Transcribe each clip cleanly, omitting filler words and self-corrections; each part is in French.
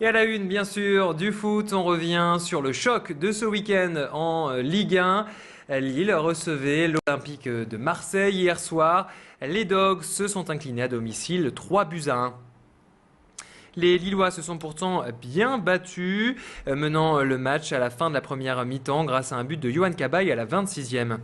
Et à la une, bien sûr, du foot, on revient sur le choc de ce week-end en Ligue 1. Lille recevait l'Olympique de Marseille hier soir. Les Dogs se sont inclinés à domicile 3-1. Les Lillois se sont pourtant bien battus, menant le match à la fin de la première mi-temps grâce à un but de Yohan Cabaye à la 26e.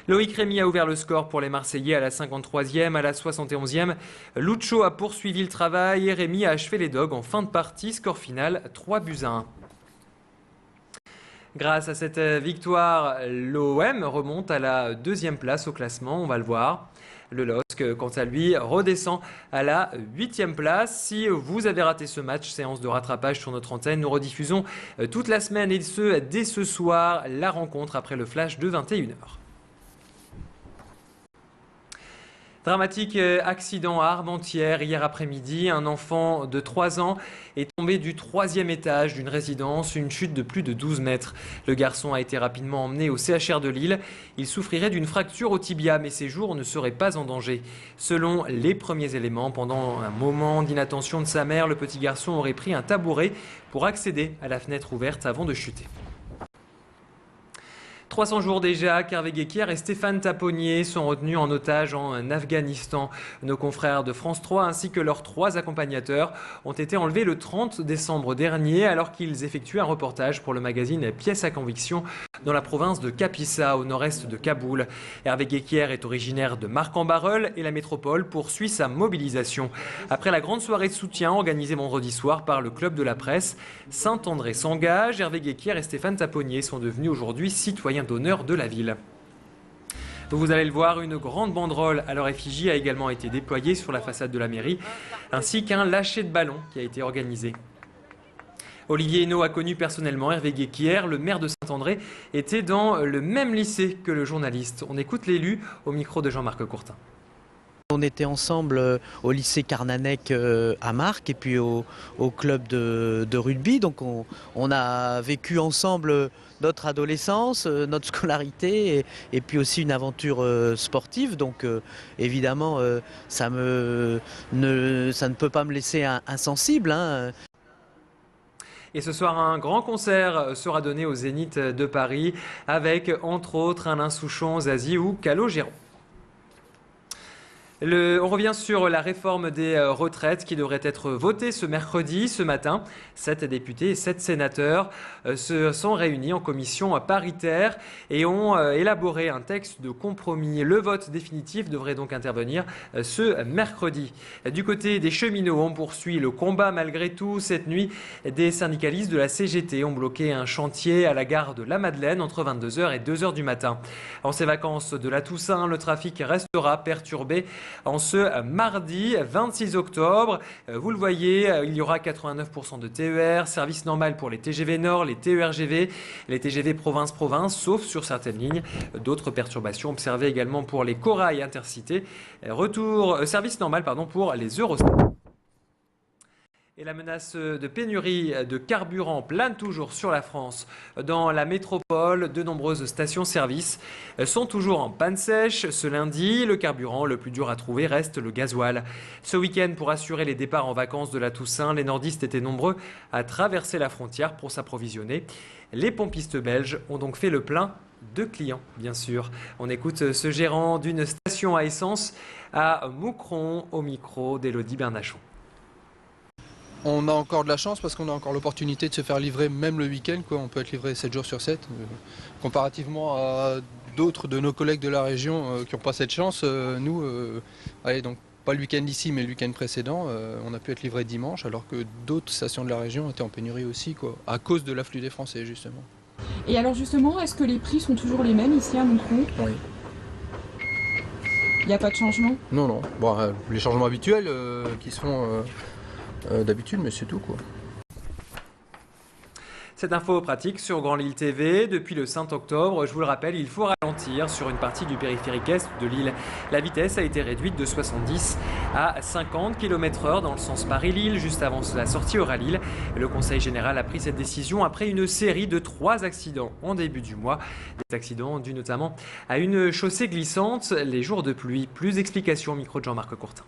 Loïc Rémy a ouvert le score pour les Marseillais à la 53e, à la 71e. Lucho a poursuivi le travail et Rémy a achevé les Dogs en fin de partie. Score final 3-1. Grâce à cette victoire, l'OM remonte à la 2e place au classement, on va le voir. Le LOSC, quant à lui, redescend à la 8e place. Si vous avez raté ce match, séance de rattrapage sur notre antenne, nous rediffusons toute la semaine et ce, dès ce soir, la rencontre après le flash de 21h. Dramatique accident à Armentières hier après-midi. Un enfant de 3 ans est tombé du 3e étage d'une résidence, une chute de plus de 12 mètres. Le garçon a été rapidement emmené au CHR de Lille. Il souffrirait d'une fracture au tibia, mais ses jours ne seraient pas en danger. Selon les premiers éléments, pendant un moment d'inattention de sa mère, le petit garçon aurait pris un tabouret pour accéder à la fenêtre ouverte avant de chuter. 300 jours déjà qu'Hervé Guéquière et Stéphane Taponnier sont retenus en otage en Afghanistan. Nos confrères de France 3 ainsi que leurs 3 accompagnateurs ont été enlevés le 30 décembre dernier alors qu'ils effectuaient un reportage pour le magazine Pièces à conviction dans la province de Kapisa au nord-est de Kaboul. Hervé Guéquière est originaire de Marc-en-Barœul et la métropole poursuit sa mobilisation. Après la grande soirée de soutien organisée vendredi soir par le Club de la Presse, Saint-André s'engage. Hervé Guéquière et Stéphane Taponnier sont devenus aujourd'hui citoyens d'honneur de la ville. Vous allez le voir, une grande banderole à leur effigie a également été déployée sur la façade de la mairie, ainsi qu'un lâcher de ballon qui a été organisé. Olivier Hénaud a connu personnellement Hervé Guéquière. Le maire de Saint-André était dans le même lycée que le journaliste. On écoute l'élu au micro de Jean-Marc Courtin. On était ensemble au lycée Carnanec à Marc et puis au club de rugby. Donc on a vécu ensemble notre adolescence, notre scolarité et puis aussi une aventure sportive. Donc évidemment ça ne peut pas me laisser insensible. Et ce soir, un grand concert sera donné au Zénith de Paris avec entre autres Alain Souchon, Zazie ou Calogero. On revient sur la réforme des retraites qui devrait être votée ce mercredi, ce matin. 7 députés et 7 sénateurs se sont réunis en commission paritaire et ont élaboré un texte de compromis. Le vote définitif devrait donc intervenir ce mercredi. Du côté des cheminots, on poursuit le combat malgré tout. Cette nuit, des syndicalistes de la CGT ont bloqué un chantier à la gare de la Madeleine entre 22h et 2h du matin. En ces vacances de la Toussaint, le trafic restera perturbé. En ce mardi 26 octobre, vous le voyez, il y aura 89% de TER, service normal pour les TGV Nord, les TERGV, les TGV province-province, sauf sur certaines lignes. D'autres perturbations observées également pour les Corail Intercités. Service normal pour les Eurostar. Et la menace de pénurie de carburant plane toujours sur la France. Dans la métropole, de nombreuses stations-service sont toujours en panne sèche. Ce lundi, le carburant le plus dur à trouver reste le gasoil. Ce week-end, pour assurer les départs en vacances de la Toussaint, les nordistes étaient nombreux à traverser la frontière pour s'approvisionner. Les pompistes belges ont donc fait le plein de clients, bien sûr. On écoute ce gérant d'une station à essence à Moucron au micro d'Élodie Bernachon. On a encore de la chance parce qu'on a encore l'opportunité de se faire livrer même le week-end. On peut être livré 7 jours sur 7. Comparativement à d'autres de nos collègues de la région qui n'ont pas cette chance, nous, donc pas le week-end ici mais le week-end précédent, on a pu être livré dimanche alors que d'autres stations de la région étaient en pénurie aussi, à cause de l'afflux des Français justement. Et alors justement, est-ce que les prix sont toujours les mêmes ici à Moucron ? Oui. Il n'y a pas de changement ? Non. Bon, les changements habituels qui se font d'habitude, mais c'est tout Cette info pratique sur Grand Lille TV. Depuis le 5 octobre, je vous le rappelle, il faut ralentir sur une partie du périphérique est de Lille. La vitesse a été réduite de 70 à 50 km/h dans le sens Paris-Lille, juste avant la sortie Aura-Lille. Le Conseil général a pris cette décision après une série de 3 accidents en début du mois. Des accidents dus notamment à une chaussée glissante les jours de pluie. Plus d'explications au micro de Jean-Marc Courtin.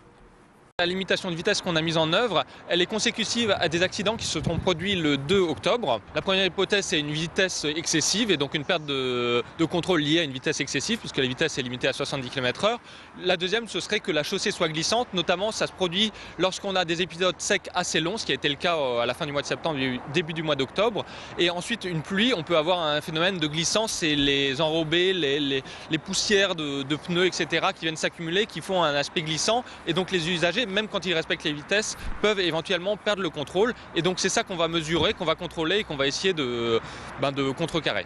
La limitation de vitesse qu'on a mise en œuvre, elle est consécutive à des accidents qui se sont produits le 2 octobre. La première hypothèse, c'est une vitesse excessive et donc une perte de contrôle liée à une vitesse excessive puisque la vitesse est limitée à 70 km/h. La deuxième, ce serait que la chaussée soit glissante. Notamment, ça se produit lorsqu'on a des épisodes secs assez longs, ce qui a été le cas à la fin du mois de septembre, début du mois d'octobre. Et ensuite, une pluie, on peut avoir un phénomène de glissance, c'est les enrobés, les poussières de pneus, etc. qui viennent s'accumuler, qui font un aspect glissant. Et donc les usagers, même quand ils respectent les vitesses, peuvent éventuellement perdre le contrôle. Et donc c'est ça qu'on va mesurer, qu'on va contrôler et qu'on va essayer de contrecarrer.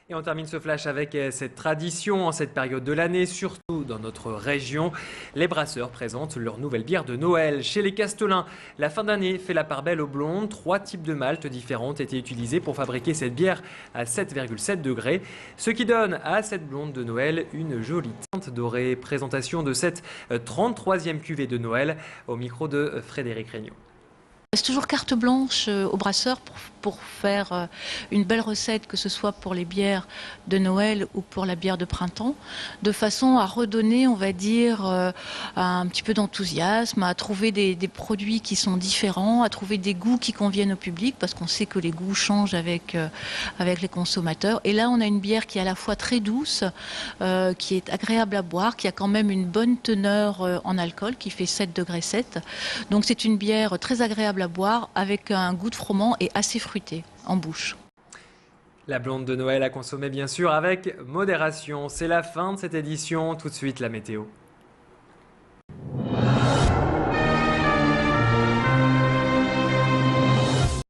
Et on termine ce flash avec cette tradition en cette période de l'année, surtout dans notre région. Les brasseurs présentent leur nouvelle bière de Noël. Chez les Castelins, la fin d'année fait la part belle aux blondes. 3 types de maltes différentes étaient utilisés pour fabriquer cette bière à 7,7 degrés. Ce qui donne à cette blonde de Noël une jolie teinte dorée. Présentation de cette 33e cuvée de Noël au micro de Frédéric Regnault. C'est toujours carte blanche aux brasseurs pour faire une belle recette, que ce soit pour les bières de Noël ou pour la bière de printemps, de façon à redonner, on va dire, un petit peu d'enthousiasme, à trouver des produits qui sont différents, à trouver des goûts qui conviennent au public, parce qu'on sait que les goûts changent avec les consommateurs. Et là, on a une bière qui est à la fois très douce, qui est agréable à boire, qui a quand même une bonne teneur en alcool, qui fait 7,7 degrés. Donc c'est une bière très agréable à boire avec un goût de froment et assez fruité en bouche. La blonde de Noël à consommer bien sûr avec modération. C'est la fin de cette édition. Tout de suite la météo.